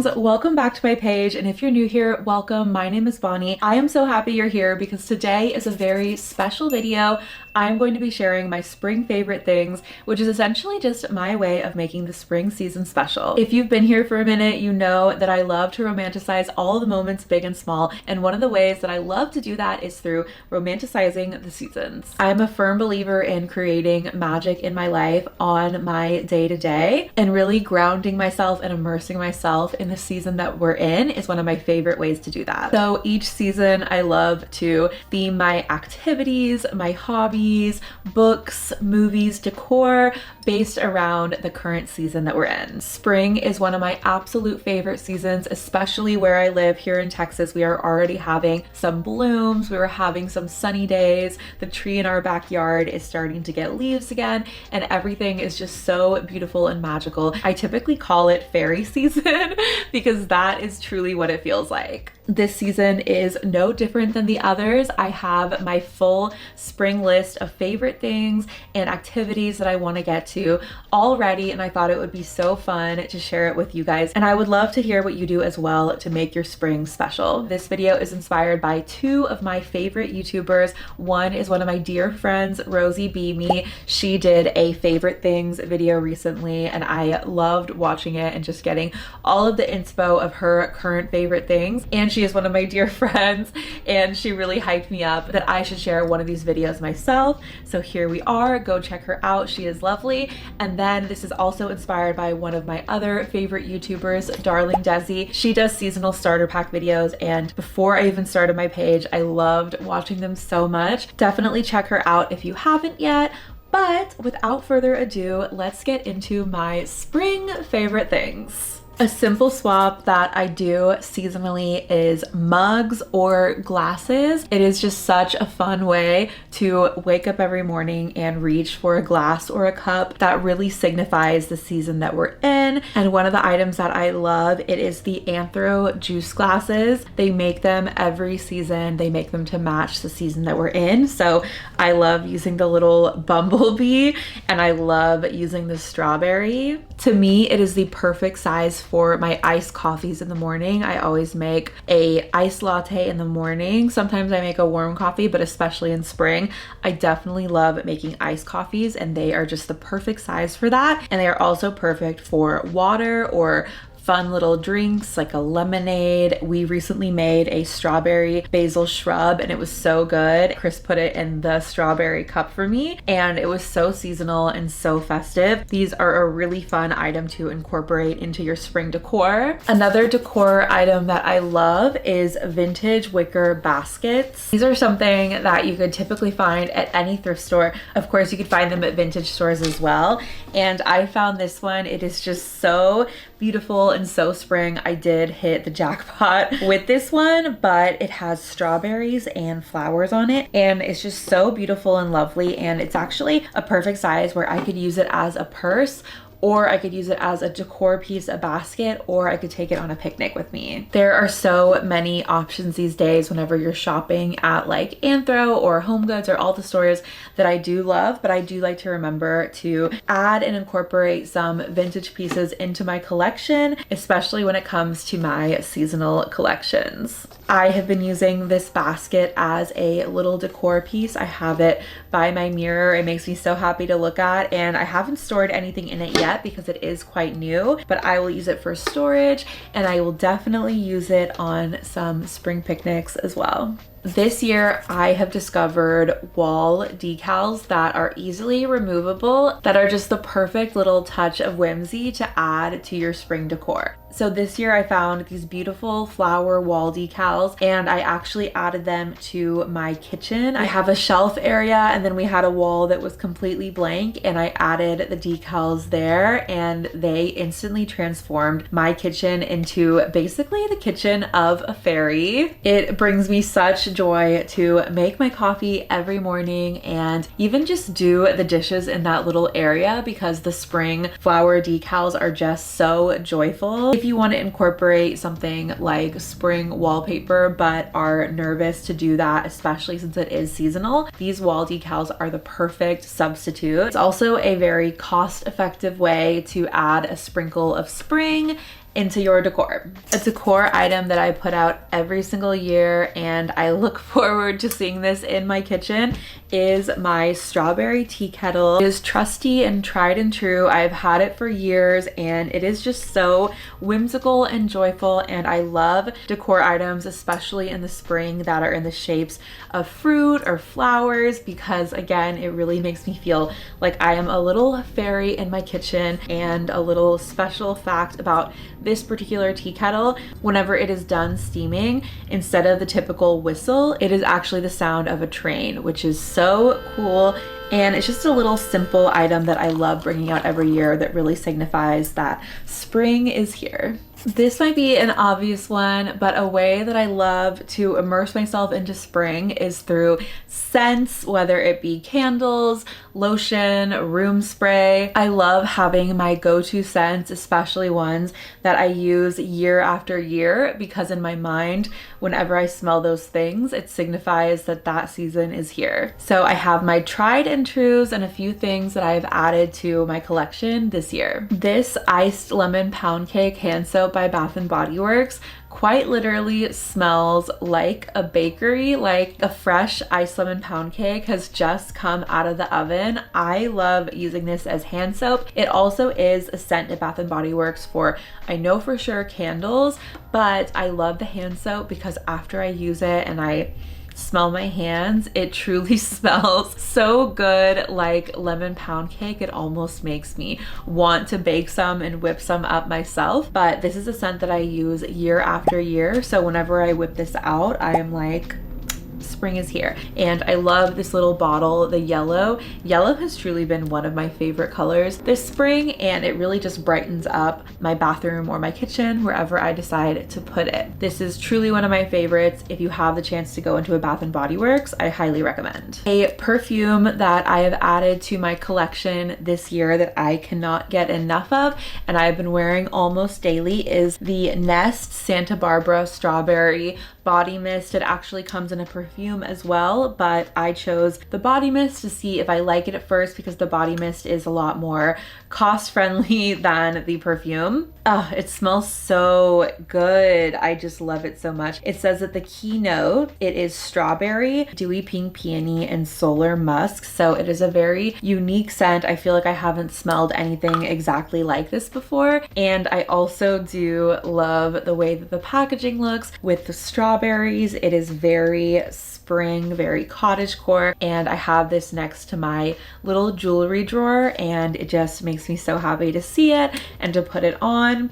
moms, welcome back to my page, and if you're new here, welcome. My name is Bonnie. I am so happy you're here because today is a very special video. I'm going to be sharing my spring favorite things, which is essentially just my way of making the spring season special. If you've been here for a minute, you know that I love to romanticize all the moments, big and small, and one of the ways that I love to do that is through romanticizing the seasons. I'm a firm believer in creating magic in my life on my day-to-day, and really grounding myself and immersing myself in the season that we're in is one of my favorite ways to do that. So each season I love to theme my activities, my hobbies, books, movies, decor based around the current season that we're in. Spring is one of my absolute favorite seasons, especially where I live here in Texas. We are already having some blooms, we were having some sunny days, the tree in our backyard is starting to get leaves again, and everything is just so beautiful and magical. I typically call it fairy season because that is truly what it feels like. This season is no different than the others. I have my full spring list of favorite things and activities that I want to get to all ready, and I thought it would be so fun to share it with you guys, and I would love to hear what you do as well to make your spring special. This video is inspired by two of my favorite YouTubers. One is one of my dear friends, Rosie Beamy. She did a favorite things video recently, and I loved watching it and just getting all of the inspo of her current favorite things. And she is one of my dear friends, and she really hyped me up that I should share one of these videos myself. So here we are, go check her out. She is lovely. And then this is also inspired by one of my other favorite YouTubers, Darling Desi. She does seasonal starter pack videos, and before I even started my page, I loved watching them so much. Definitely check her out if you haven't yet. But without further ado, let's get into my spring favorite things. A simple swap that I do seasonally is mugs or glasses. It is just such a fun way to wake up every morning and reach for a glass or a cup that really signifies the season that we're in. And one of the items that I love, it is the Anthro juice glasses. They make them every season. They make them to match the season that we're in. So I love using the little bumblebee, and I love using the strawberry. To me, it is the perfect size for my iced coffees in the morning. I always make a iced latte in the morning. Sometimes I make a warm coffee, but especially in spring, I definitely love making iced coffees, and they are just the perfect size for that. And they are also perfect for water or fun little drinks like a lemonade. We recently made a strawberry basil shrub, and it was so good. Chris put it in the strawberry cup for me, and it was so seasonal and so festive. These are a really fun item to incorporate into your spring decor. Another decor item that I love is vintage wicker baskets. These are something that you could typically find at any thrift store. Of course, you could find them at vintage stores as well. And I found this one. It is just so beautiful and so spring. I did hit the jackpot with this one, but it has strawberries and flowers on it, and it's just so beautiful and lovely. And it's actually a perfect size where I could use it as a purse, or I could use it as a decor piece, a basket, or I could take it on a picnic with me. There are so many options these days whenever you're shopping at like Anthro or Home Goods or all the stores that I do love, but I do like to remember to add and incorporate some vintage pieces into my collection, especially when it comes to my seasonal collections. I have been using this basket as a little decor piece. I have it by my mirror. It makes me so happy to look at, and I haven't stored anything in it yet because it is quite new, but I will use it for storage, and I will definitely use it on some spring picnics as well. This year, I have discovered wall decals that are easily removable, that are just the perfect little touch of whimsy to add to your spring decor. So this year I found these beautiful flower wall decals, and I actually added them to my kitchen. I have a shelf area, and then we had a wall that was completely blank, and I added the decals there, and they instantly transformed my kitchen into basically the kitchen of a fairy. It brings me such joy to make my coffee every morning and even just do the dishes in that little area, because the spring flower decals are just so joyful. If you want to incorporate something like spring wallpaper but are nervous to do that, especially since it is seasonal, these wall decals are the perfect substitute. It's also a very cost-effective way to add a sprinkle of spring into your decor. A decor item that I put out every single year and I look forward to seeing this in my kitchen is my strawberry tea kettle. It is trusty and tried and true. I've had it for years and it is just so whimsical and joyful, and I love decor items, especially in the spring, that are in the shapes of fruit or flowers, because again, it really makes me feel like I am a little fairy in my kitchen. And a little special fact about this particular tea kettle: whenever it is done steaming, instead of the typical whistle, it is actually the sound of a train, which is so cool. And it's just a little simple item that I love bringing out every year that really signifies that spring is here. This might be an obvious one, but a way that I love to immerse myself into spring is through scents, whether it be candles, lotion, room spray. I love having my go-to scents, especially ones that I use year after year, because in my mind, whenever I smell those things, it signifies that that season is here. So I have my tried and trues and a few things that I've added to my collection this year. This iced lemon pound cake hand soap by Bath and Body Works quite literally smells like a bakery, like a fresh iced lemon pound cake has just come out of the oven. I love using this as hand soap. It also is a scent at Bath and Body Works for, I know for sure, candles, but I love the hand soap because after I use it and I smell my hands, it truly smells so good, like lemon pound cake. It almost makes me want to bake some and whip some up myself. But this is a scent that I use year after year, so whenever I whip this out, I am like, spring is here. And I love this little bottle, the yellow. Yellow has truly been one of my favorite colors this spring, and it really just brightens up my bathroom or my kitchen, wherever I decide to put it. This is truly one of my favorites. If you have the chance to go into a Bath and Body Works, I highly recommend. A perfume that I have added to my collection this year that I cannot get enough of, and I've been wearing almost daily, is the Nest Santa Barbara Strawberry Body Mist. It actually comes in a perfume as well, but I chose the body mist to see if I like it at first, because the body mist is a lot more cost friendly than the perfume. It smells so good. I just love it so much. It says that the keynote, it is strawberry, dewy pink peony, and solar musk. So it is a very unique scent. I feel like I haven't smelled anything exactly like this before. And I also do love the way that the packaging looks with the strawberries. It is very spring, very cottagecore, and I have this next to my little jewelry drawer, and it just makes me so happy to see it and to put it on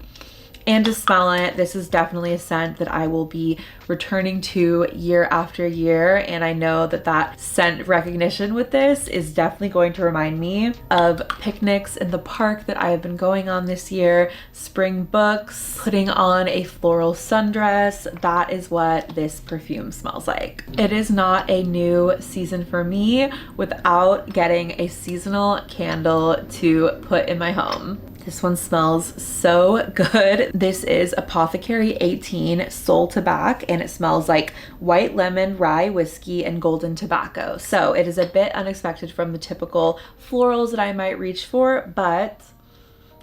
and to smell it. This is definitely a scent that I will be returning to year after year, and I know that that scent recognition with this is definitely going to remind me of picnics in the park that I have been going on this year, spring books, putting on a floral sundress. That is what this perfume smells like. It is not a new season for me without getting a seasonal candle to put in my home. This one smells so good. This is Apothecary 18 Soul Tobacco, and it smells like white lemon, rye whiskey, and golden tobacco. So it is a bit unexpected from the typical florals that I might reach for, but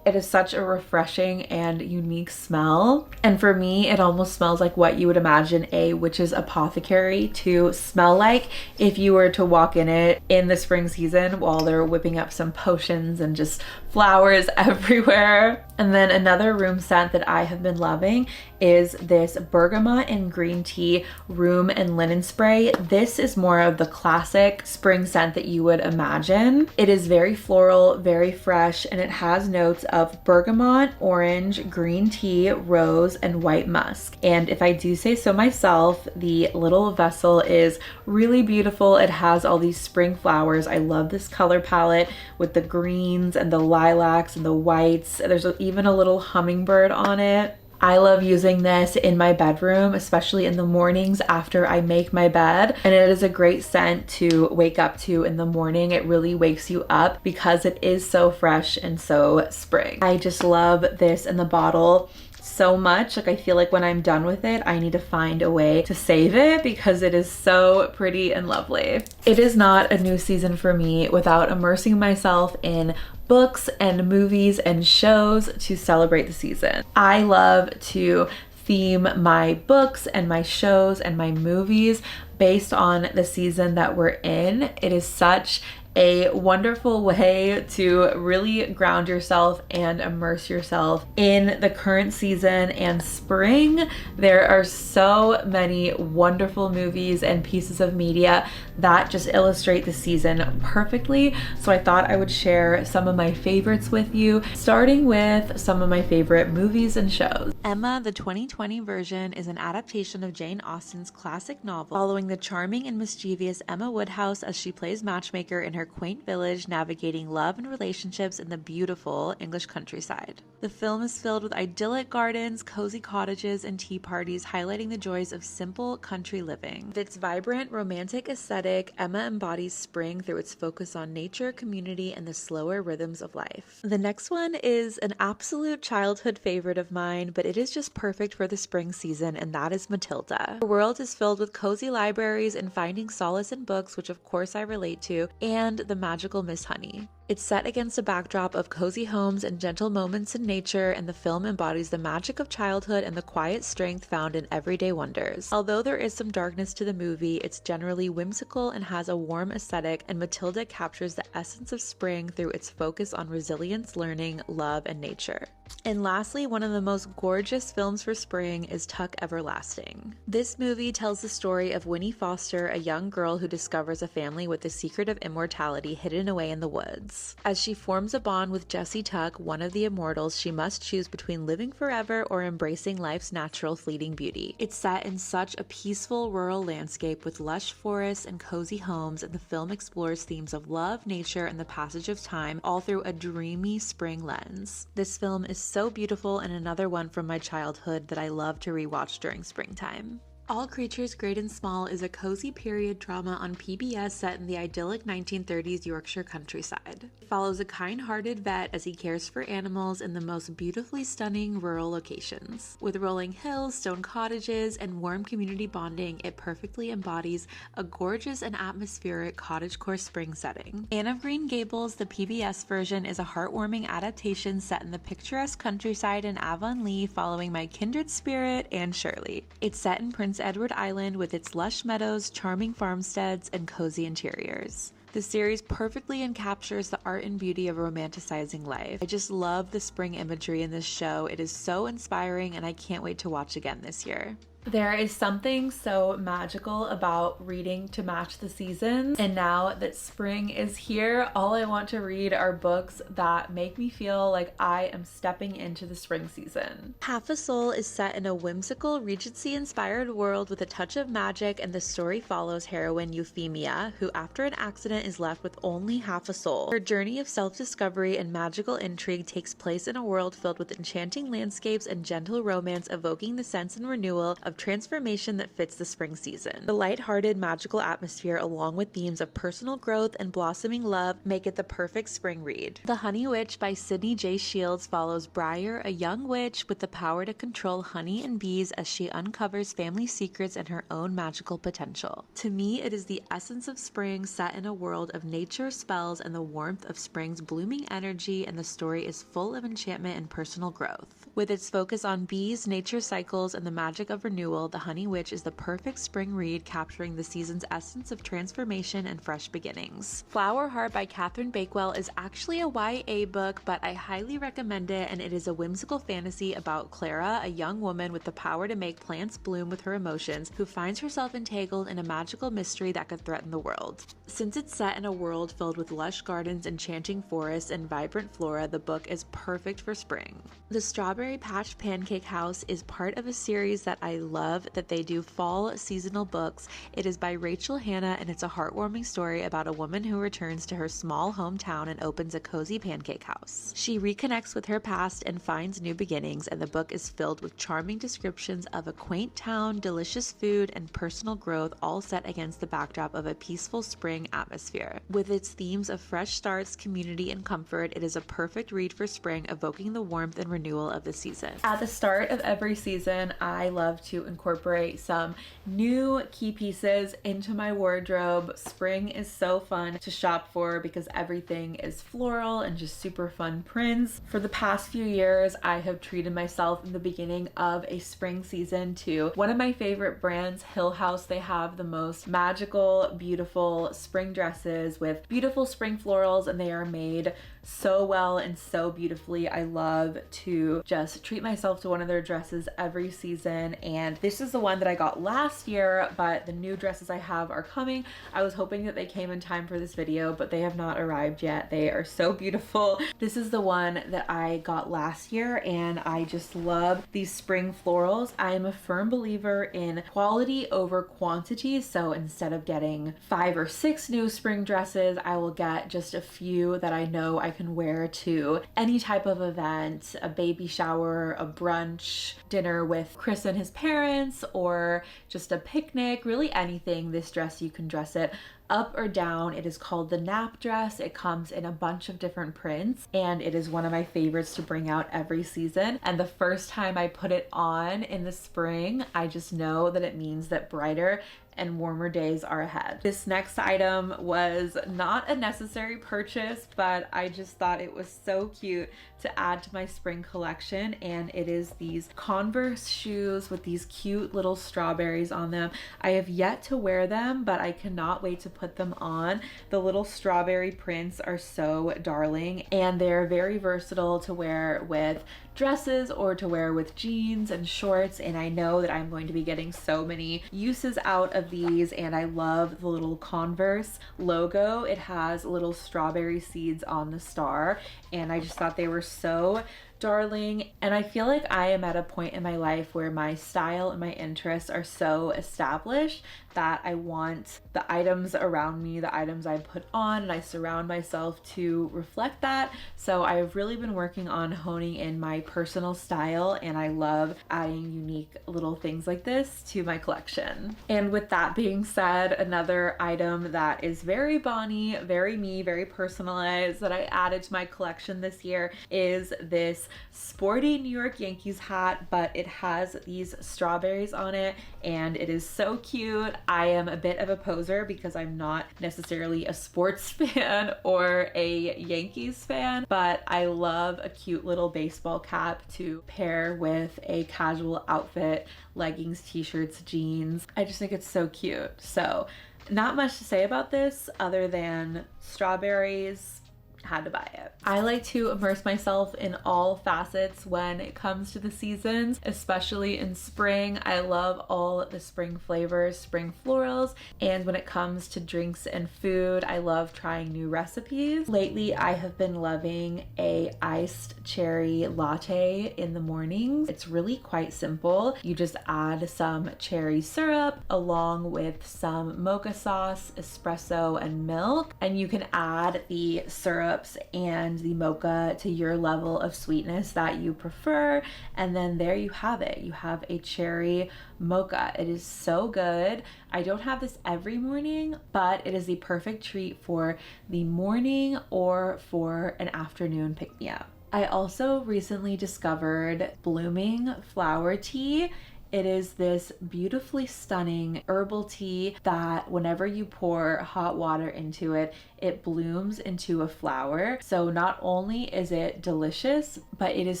it is such a refreshing and unique smell. And for me, it almost smells like what you would imagine a witch's apothecary to smell like if you were to walk in it in the spring season while they're whipping up some potions and just flowers everywhere. And then another room scent that I have been loving is this bergamot and green tea room and linen spray. This is more of the classic spring scent that you would imagine. It is very floral, very fresh, and it has notes of bergamot, orange, green tea, rose, and white musk. And if I do say so myself, the little vessel is really beautiful. It has all these spring flowers. I love this color palette with the greens and the lilacs and the whites. There's even a little hummingbird on it. I love using this in my bedroom, especially in the mornings after I make my bed. And it is a great scent to wake up to in the morning. It really wakes you up because it is so fresh and so spring. I just love this in the bottle. so much. Like I feel like when I'm done with it, I need to find a way to save it because it is so pretty and lovely. It is not a new season for me without immersing myself in books and movies and shows to celebrate the season. I love to theme my books and my shows and my movies based on the season that we're in. It is such a wonderful way to really ground yourself and immerse yourself in the current season and spring. There are so many wonderful movies and pieces of media that just illustrate the season perfectly. So I thought I would share some of my favorites with you, starting with some of my favorite movies and shows. Emma, the 2020 version, is an adaptation of Jane Austen's classic novel, following the charming and mischievous Emma Woodhouse as she plays matchmaker in her quaint village, navigating love and relationships in the beautiful English countryside. The film is filled with idyllic gardens, cozy cottages, and tea parties, highlighting the joys of simple country living. With its vibrant, romantic aesthetic, Emma embodies spring through its focus on nature, community, and the slower rhythms of life. The next one is an absolute childhood favorite of mine, but it is just perfect for the spring season, and that is Matilda. Her world is filled with cozy libraries and finding solace in books, which of course I relate to, and the magical Miss Honey. It's set against a backdrop of cozy homes and gentle moments in nature, and the film embodies the magic of childhood and the quiet strength found in everyday wonders. Although there is some darkness to the movie, it's generally whimsical and has a warm aesthetic, and Matilda captures the essence of spring through its focus on resilience, learning, love, and nature. And lastly, one of the most gorgeous films for spring is Tuck Everlasting. This movie tells the story of Winnie Foster, a young girl who discovers a family with the secret of immortality hidden away in the woods. As she forms a bond with Jessie Tuck, one of the immortals, she must choose between living forever or embracing life's natural fleeting beauty. It's set in such a peaceful rural landscape with lush forests and cozy homes, and the film explores themes of love, nature, and the passage of time, all through a dreamy spring lens. This film is so beautiful, and another one from my childhood that I love to rewatch during springtime. All Creatures Great and Small is a cozy period drama on PBS set in the idyllic 1930s Yorkshire countryside. It follows a kind-hearted vet as he cares for animals in the most beautifully stunning rural locations. With rolling hills, stone cottages, and warm community bonding, it perfectly embodies a gorgeous and atmospheric cottagecore spring setting. Anne of Green Gables, the PBS version, is a heartwarming adaptation set in the picturesque countryside in Avonlea, following my kindred spirit, Anne Shirley. It's set in Prince Edward Island with its lush meadows, charming farmsteads, and cozy interiors. The series perfectly encaptures the art and beauty of romanticizing life. I just love the spring imagery in this show. It is so inspiring, and I can't wait to watch again this year. There is something so magical about reading to match the seasons, and now that spring is here, all I want to read are books that make me feel like I am stepping into the spring season. Half a Soul is set in a whimsical, Regency-inspired world with a touch of magic, and the story follows heroine Euphemia, who after an accident is left with only half a soul. Her journey of self-discovery and magical intrigue takes place in a world filled with enchanting landscapes and gentle romance, evoking the sense and renewal of transformation that fits the spring season. The light-hearted, magical atmosphere, along with themes of personal growth and blossoming love, make it the perfect spring read. The Honey Witch by Sydney J. Shields follows Briar, a young witch with the power to control honey and bees, as she uncovers family secrets and her own magical potential. To me, it is the essence of spring set in a world of nature, spells, and the warmth of spring's blooming energy, and the story is full of enchantment and personal growth. With its focus on bees, nature cycles, and the magic of renewal, The Honey Witch is the perfect spring read, capturing the season's essence of transformation and fresh beginnings. Flower Heart by Catherine Bakewell is actually a YA book, but I highly recommend it, and it is a whimsical fantasy about Clara, a young woman with the power to make plants bloom with her emotions, who finds herself entangled in a magical mystery that could threaten the world. Since it's set in a world filled with lush gardens, enchanting forests, and vibrant flora, the book is perfect for spring. The Strawberry Patch Pancake House is part of a series that I love that they do fall seasonal books. It is by Rachel Hannah, and it's a heartwarming story about a woman who returns to her small hometown and opens a cozy pancake house. She reconnects with her past and finds new beginnings, and the book is filled with charming descriptions of a quaint town, delicious food, and personal growth, all set against the backdrop of a peaceful spring atmosphere. With its themes of fresh starts, community, and comfort, it is a perfect read for spring, evoking the warmth and renewal of the season. At the start of every season, I love to incorporate some new key pieces into my wardrobe. Spring is so fun to shop for because everything is floral and just super fun prints. For the past few years, I have treated myself in the beginning of a spring season to one of my favorite brands, Hill House. They have the most magical, beautiful spring dresses with beautiful spring florals, and they are made so well and so beautifully. I love to just treat myself to one of their dresses every season, and this is the one that I got last year, but the new dresses I have are coming. I was hoping that they came in time for this video, but they have not arrived yet. They are so beautiful. This is the one that I got last year, and I just love these spring florals. I am a firm believer in quality over quantity, so instead of getting 5 or 6 new spring dresses, I will get just a few that I know I can wear to any type of event, a baby shower, a brunch, dinner with Chris and his parents, or just a picnic, really anything. This dress, you can dress it up or down. It is called the nap dress. It comes in a bunch of different prints, and it is one of my favorites to bring out every season. And the first time I put it on in the spring, I just know that it means that brighter and warmer days are ahead. This next item was not a necessary purchase, but I just thought it was so cute to add to my spring collection, and it is these Converse shoes with these cute little strawberries on them. I have yet to wear them, but I cannot wait to put them on. The little strawberry prints are so darling, and they're very versatile to wear with dresses or to wear with jeans and shorts, and I know that I'm going to be getting so many uses out of these. And I love the little Converse logo. It has little strawberry seeds on the star, and I just thought they were so darling. And I feel like I am at a point in my life where my style and my interests are so established that I want the items around me, the items I put on, and I surround myself to reflect that. So I've really been working on honing in my personal style, and I love adding unique little things like this to my collection. And with that being said, another item that is very Bonnie, very me, very personalized that I added to my collection this year is this sporty New York Yankees hat, but it has these strawberries on it, and it is so cute. I am a bit of a poser because I'm not necessarily a sports fan or a Yankees fan, but I love a cute little baseball cap to pair with a casual outfit, leggings, t-shirts, jeans. I just think it's so cute. So not much to say about this other than strawberries. Had to buy it. I like to immerse myself in all facets when it comes to the seasons, especially in spring. I love all the spring flavors, spring florals, and when it comes to drinks and food, I love trying new recipes. Lately, I have been loving a iced cherry latte in the mornings. It's really quite simple. You just add some cherry syrup along with some mocha sauce, espresso, and milk, and you can add the syrup and the mocha to your level of sweetness that you prefer, and then there you have it. You have a cherry mocha. It is so good. I don't have this every morning, but it is the perfect treat for the morning or for an afternoon pick-me-up. I also recently discovered blooming flower tea. It is this beautifully stunning herbal tea that whenever you pour hot water into it, it blooms into a flower. So not only is it delicious, but it is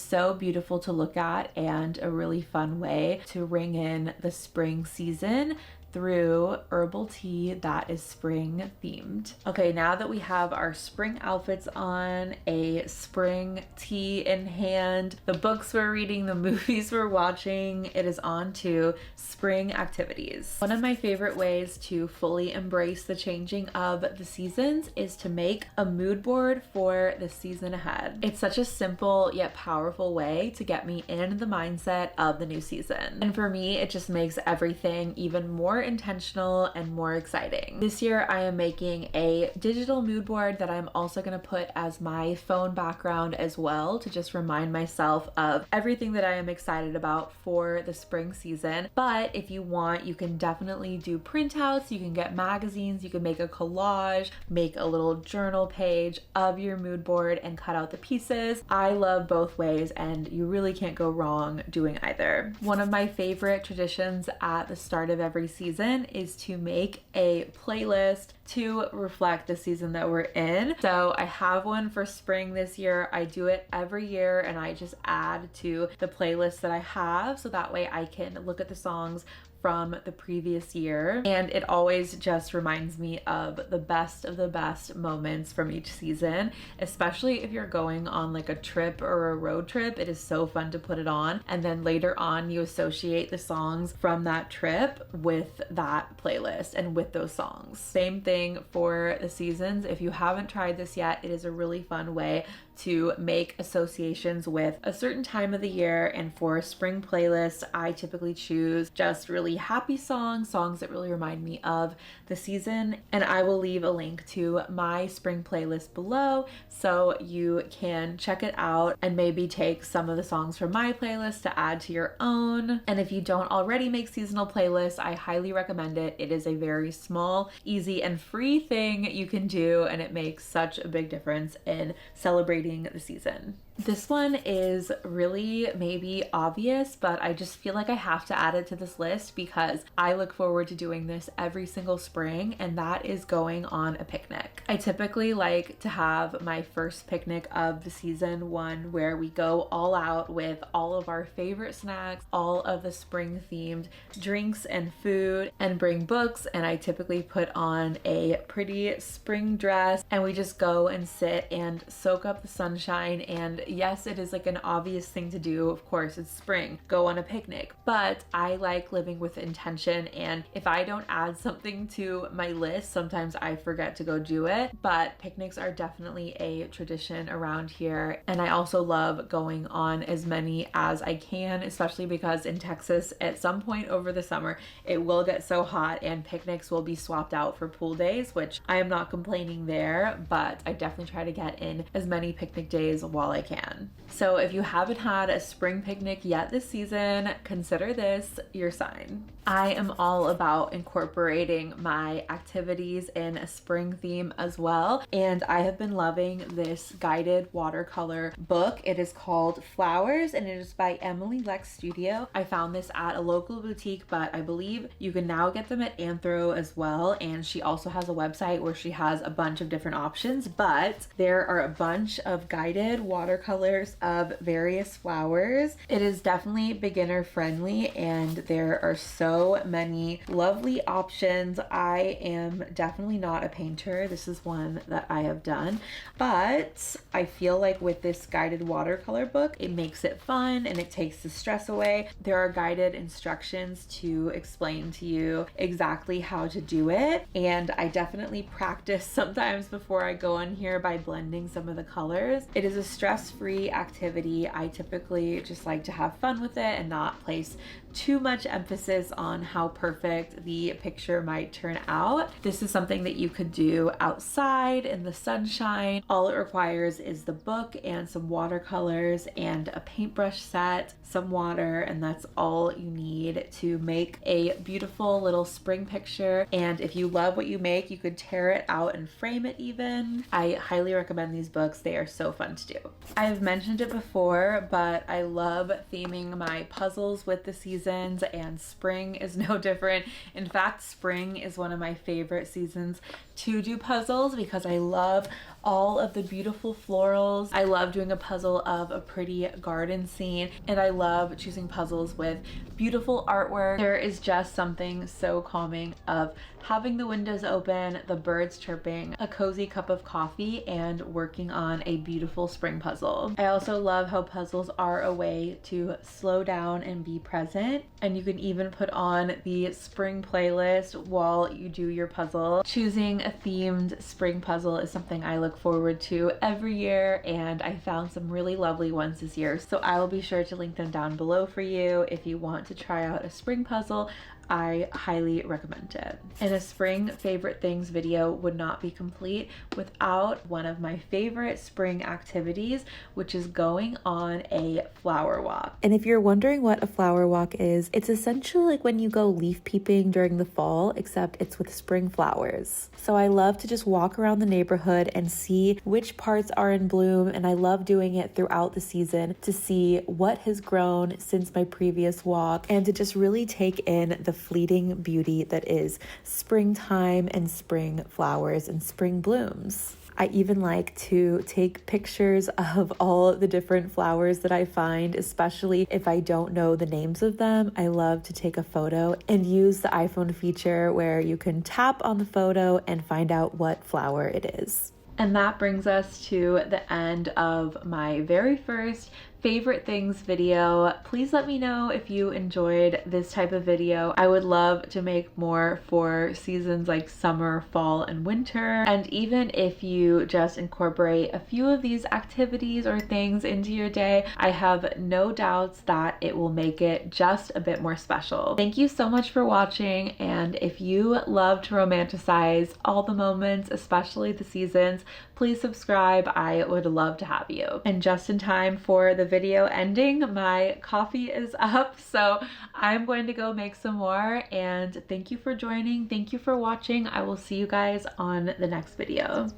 so beautiful to look at and a really fun way to ring in the spring season through herbal tea that is spring themed. Okay, now that we have our spring outfits on, a spring tea in hand, the books we're reading, the movies we're watching, it is on to spring activities. One of my favorite ways to fully embrace the changing of the seasons is to make a mood board for the season ahead. It's such a simple yet powerful way to get me in the mindset of the new season. And for me, it just makes everything even more intentional and more exciting. This year, I am making a digital mood board that I'm also going to put as my phone background as well, to just remind myself of everything that I am excited about for the spring season. But if you want, you can definitely do printouts, you can get magazines, you can make a collage, make a little journal page of your mood board and cut out the pieces. I love both ways, and you really can't go wrong doing either. One of my favorite traditions at the start of every season is to make a playlist to reflect the season that we're in. So I have one for spring this year. I do it every year and I just add to the playlist that I have, so that way I can look at the songs from the previous year, and it always just reminds me of the best moments from each season, especially if you're going on like a trip or a road trip. It is so fun to put it on, and then later on you associate the songs from that trip with that playlist and with those songs. Same thing for the seasons. If you haven't tried this yet, it is a really fun way to make associations with a certain time of the year. And for spring playlists, I typically choose just really happy songs that really remind me of the season. And I will leave a link to my spring playlist below so you can check it out and maybe take some of the songs from my playlist to add to your own. And if you don't already make seasonal playlists, I highly recommend it. It is a very small, easy, and free thing you can do, and it makes such a big difference in celebrating the season. This one is really maybe obvious, but I just feel like I have to add it to this list because I look forward to doing this every single spring, and that is going on a picnic. I typically like to have my first picnic of the season, one where we go all out with all of our favorite snacks, all of the spring themed drinks and food, and bring books. And I typically put on a pretty spring dress and we just go and sit and soak up the sunshine. And yes, it is like an obvious thing to do. Of course, it's spring, go on a picnic, but I like living with intention. And if I don't add something to my list, sometimes I forget to go do it. But picnics are definitely a tradition around here. And I also love going on as many as I can, especially because in Texas, at some point over the summer, it will get so hot and picnics will be swapped out for pool days, which I am not complaining there, but I definitely try to get in as many picnic days while I can. So if you haven't had a spring picnic yet this season, consider this your sign. I am all about incorporating my activities in a spring theme as well, and I have been loving this guided watercolor book. It is called Flowers and it is by Emily Lex Studio. I found this at a local boutique, but I believe you can now get them at Anthro as well, and she also has a website where she has a bunch of different options, but there are a bunch of guided watercolors of various flowers. It is definitely beginner friendly and there are so many lovely options. I am definitely not a painter. This is one that I have done, but I feel like with this guided watercolor book, it makes it fun and it takes the stress away. There are guided instructions to explain to you exactly how to do it, and I definitely practice sometimes before I go on here by blending some of the colors. It is a stress-free activity. I typically just like to have fun with it and not place too much emphasis on how perfect the picture might turn out. This is something that you could do outside in the sunshine. All it requires is the book and some watercolors and a paintbrush set, some water, and that's all you need to make a beautiful little spring picture. And if you love what you make, you could tear it out and frame it even. I highly recommend these books. They are so fun to do. I've mentioned it before, but I love theming my puzzles with the seasons, and spring is no different. In fact, spring is one of my favorite seasons to do puzzles because I love all of the beautiful florals. I love doing a puzzle of a pretty garden scene, and I love choosing puzzles with beautiful artwork. There is just something so calming of having the windows open, the birds chirping, a cozy cup of coffee, and working on a beautiful spring puzzle. I also love how puzzles are a way to slow down and be present, and you can even put on the spring playlist while you do your puzzle. Choosing a themed spring puzzle is something I look forward to every year, and I found some really lovely ones this year, so I will be sure to link them down below for you if you want to try out a spring puzzle. I highly recommend it. And a spring favorite things video would not be complete without one of my favorite spring activities, which is going on a flower walk. And if you're wondering what a flower walk is, it's essentially like when you go leaf peeping during the fall, except it's with spring flowers. So I love to just walk around the neighborhood and see which parts are in bloom, and I love doing it throughout the season to see what has grown since my previous walk and to just really take in the fleeting beauty that is springtime and spring flowers and spring blooms. I even like to take pictures of all the different flowers that I find, especially if I don't know the names of them. I love to take a photo and use the iPhone feature where you can tap on the photo and find out what flower it is. And that brings us to the end of my very first favorite things video. Please let me know if you enjoyed this type of video. I would love to make more for seasons like summer, fall, and winter. And even if you just incorporate a few of these activities or things into your day, I have no doubts that it will make it just a bit more special. Thank you so much for watching, and if you love to romanticize all the moments, especially the seasons, please subscribe. I would love to have you. And just in time for the video ending, my coffee is up, so I'm going to go make some more. And thank you for joining. Thank you for watching. I will see you guys on the next video.